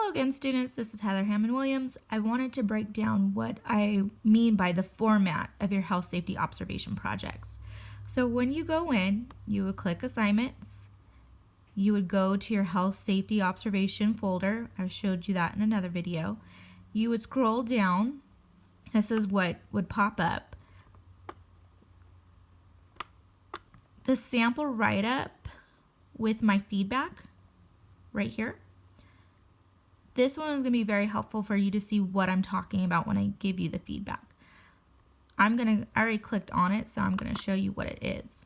Hello again, students. This is Heather Hammond-Williams. I wanted to break down what I mean by the format of your health safety observation projects. So when you go in, you would click Assignments. You would go to your health safety observation folder. I showed you that in another video. You would scroll down. This is what would pop up. The sample write-up with my feedback right here. This one is going to be very helpful for you to see what I'm talking about when I give you the feedback. I already clicked on it, so I'm going to show you what it is.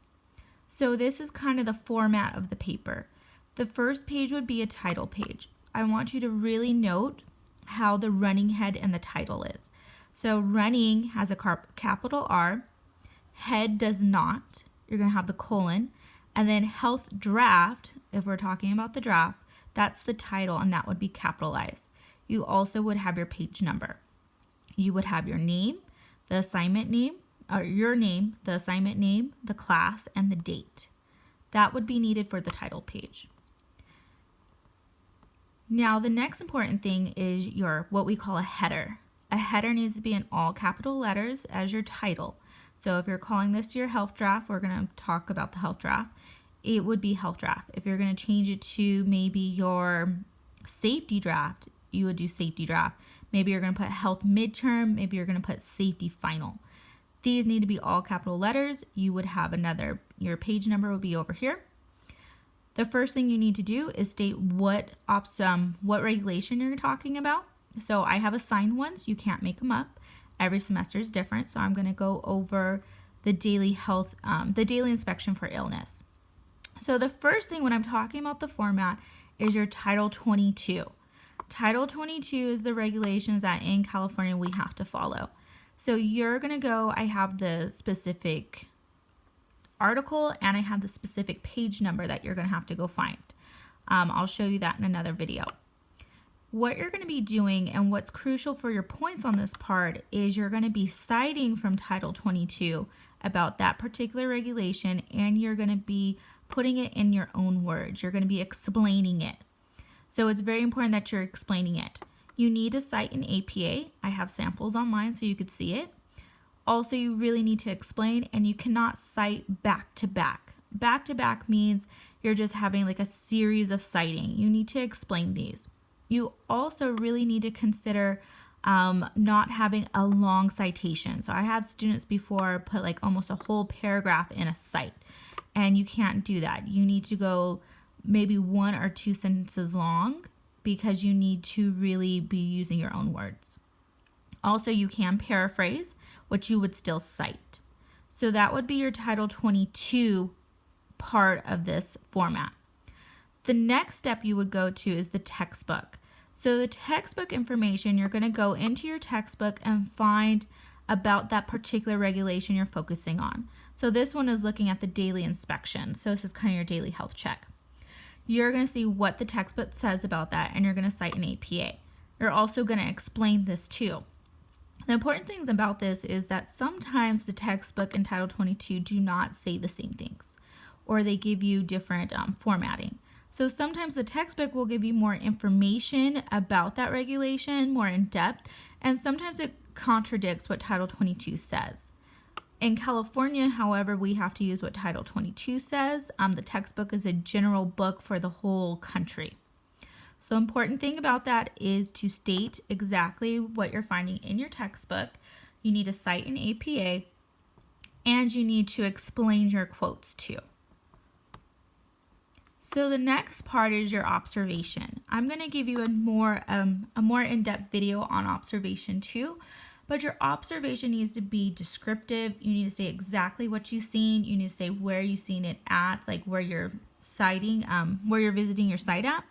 So this is kind of the format of the paper. The first page would be a title page. I want you to really note how the running head and the title is. So running has a capital R, head does not. You're going to have the colon, and then health draft, if we're talking about the draft, that's the title, and that would be capitalized. You also would have your page number. You would have your name, the assignment name, or your name, the assignment name, the class, and the date. That would be needed for the title page. Now, the next important thing is your what we call a header. A header needs to be in all capital letters as your title. So if you're calling this your health draft, we're going to talk about the health draft. It would be health draft. If you're going to change it to maybe your safety draft, you would do safety draft. Maybe you're going to put health midterm. Maybe you're going to put safety final. These need to be all capital letters. You would have your page number would be over here. The first thing you need to do is state what regulation you're talking about. So I have assigned ones. You can't make them up. Every semester is different. So I'm going to go over the daily inspection for illness. So the first thing when I'm talking about the format is your Title 22. Title 22 is the regulations that in California we have to follow. So you're going to go, I have the specific article and I have the specific page number that you're going to have to go find. I'll show you that in another video. What you're going to be doing and what's crucial for your points on this part is you're going to be citing from Title 22 about that particular regulation, and you're going to be putting it in your own words. You're going to be explaining it. So it's very important that you're explaining it. You need to cite an APA. I have samples online so you could see it. Also, you really need to explain, and you cannot cite back to back. Back to back means you're just having like a series of citing. You need to explain these. You also really need to consider not having a long citation. So I had students before put like almost a whole paragraph in a cite. And you can't do that. You need to go maybe 1 or 2 sentences long because you need to really be using your own words. Also, you can paraphrase, which you would still cite. So that would be your Title 22 part of this format. The next step you would go to is the textbook. So the textbook information, you're going to go into your textbook and find about that particular regulation you're focusing on. So this one is looking at the daily inspection. So this is kind of your daily health check. You're going to see what the textbook says about that, and you're going to cite an APA. You're also going to explain this too. The important things about this is that sometimes the textbook and Title 22 do not say the same things, or they give you different formatting. So sometimes the textbook will give you more information about that regulation, more in depth, and sometimes it contradicts what Title 22 says. In California, however, we have to use what Title 22 says. The textbook is a general book for the whole country. So important thing about that is to state exactly what you're finding in your textbook. You need to cite an APA, and you need to explain your quotes too. So the next part is your observation. I'm going to give you a more in-depth video on observation too. But your observation needs to be descriptive. You need to say exactly what you've seen. You need to say where you've seen it at, like where you're citing, where you're visiting your site at.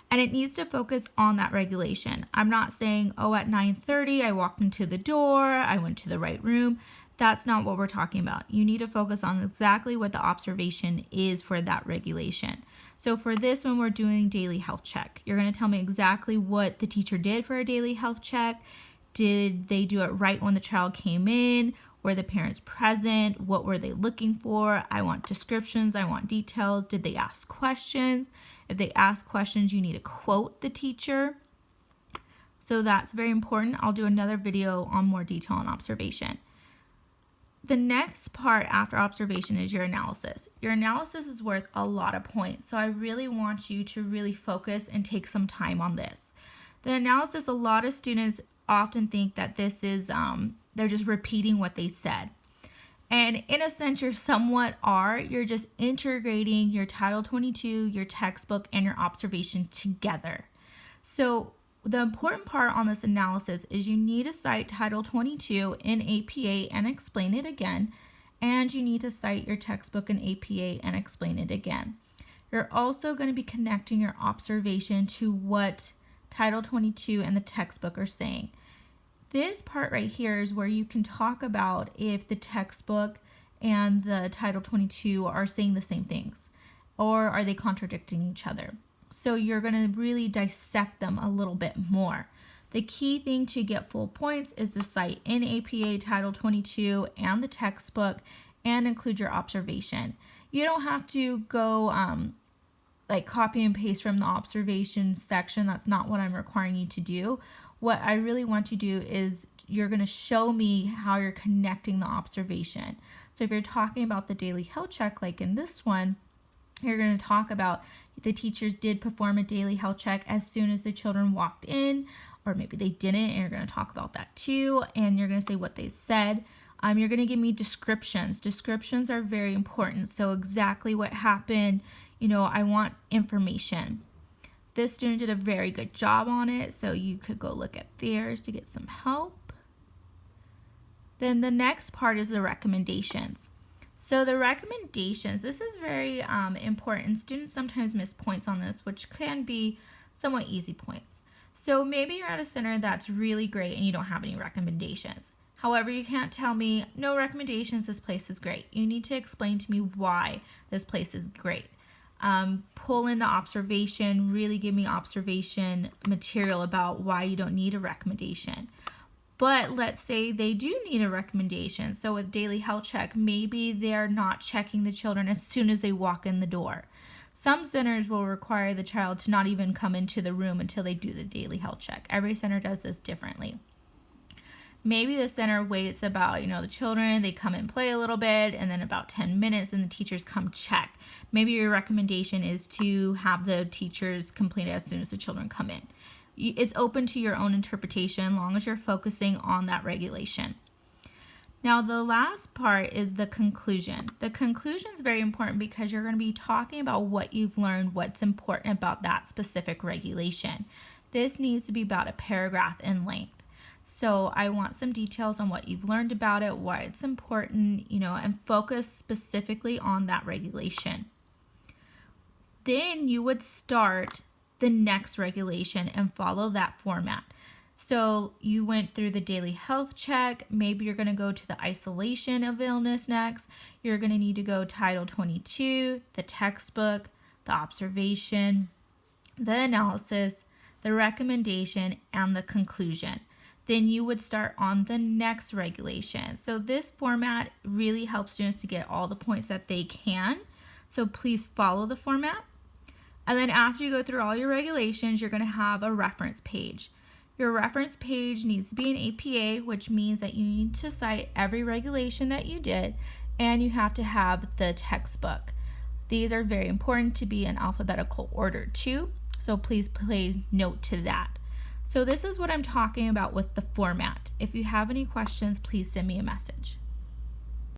And it needs to focus on that regulation. I'm not saying, oh, at 9:30, I walked into the door, I went to the right room. That's not what we're talking about. You need to focus on exactly what the observation is for that regulation. So for this one, we're doing daily health check. You're going to tell me exactly what the teacher did for a daily health check. Did they do it right when the child came in? Were the parents present? What were they looking for? I want descriptions. I want details. Did they ask questions? If they ask questions, you need to quote the teacher. So that's very important. I'll do another video on more detail on observation. The next part after observation is your analysis. Your analysis is worth a lot of points, so I really want you to really focus and take some time on this. The analysis, a lot of students often think that this is, they're just repeating what they said. And in a sense, you're just integrating your Title 22, your textbook, and your observation together. So the important part on this analysis is you need to cite Title 22 in APA and explain it again, and you need to cite your textbook in APA and explain it again. You're also going to be connecting your observation to what Title 22 and the textbook are saying. This part right here is where you can talk about if the textbook and the Title 22 are saying the same things, or are they contradicting each other. So you're going to really dissect them a little bit more. The key thing to get full points is to cite in APA Title 22 and the textbook and include your observation. You don't have to go like copy and paste from the observation section. That's not what I'm requiring you to do. What I really want you to do is you're going to show me how you're connecting the observation. So if you're talking about the daily health check, like in this one, you're going to talk about the teachers did perform a daily health check as soon as the children walked in, or maybe they didn't, and you're going to talk about that too, and you're going to say what they said. You're going to give me descriptions. Descriptions are very important. So exactly what happened, I want information. This student did a very good job on it, so you could go look at theirs to get some help. Then the next part is the recommendations. So the recommendations, this is very important. Students sometimes miss points on this, which can be somewhat easy points. So maybe you're at a center that's really great and you don't have any recommendations. However, you can't tell me, no recommendations, this place is great. You need to explain to me why this place is great. Pull in the observation, really give me observation material about why you don't need a recommendation. But let's say they do need a recommendation. So with daily health check, maybe they're not checking the children as soon as they walk in the door. Some centers will require the child to not even come into the room until they do the daily health check. Every center does this differently. Maybe the center waits about, the children, they come and play a little bit, and then about 10 minutes, and the teachers come check. Maybe your recommendation is to have the teachers complete it as soon as the children come in. It's open to your own interpretation as long as you're focusing on that regulation. Now, the last part is the conclusion. The conclusion is very important because you're going to be talking about what you've learned, what's important about that specific regulation. This needs to be about a paragraph in length. So I want some details on what you've learned about it, why it's important, and focus specifically on that regulation. Then you would start the next regulation and follow that format. So you went through the daily health check. Maybe you're going to go to the isolation of illness next. You're going to need to go Title 22, the textbook, the observation, the analysis, the recommendation, and the conclusion. Then you would start on the next regulation. So this format really helps students to get all the points that they can. So please follow the format. And then after you go through all your regulations, you're going to have a reference page. Your reference page needs to be in APA, which means that you need to cite every regulation that you did, and you have to have the textbook. These are very important to be in alphabetical order too, so please pay note to that. So this is what I'm talking about with the format. If you have any questions, please send me a message.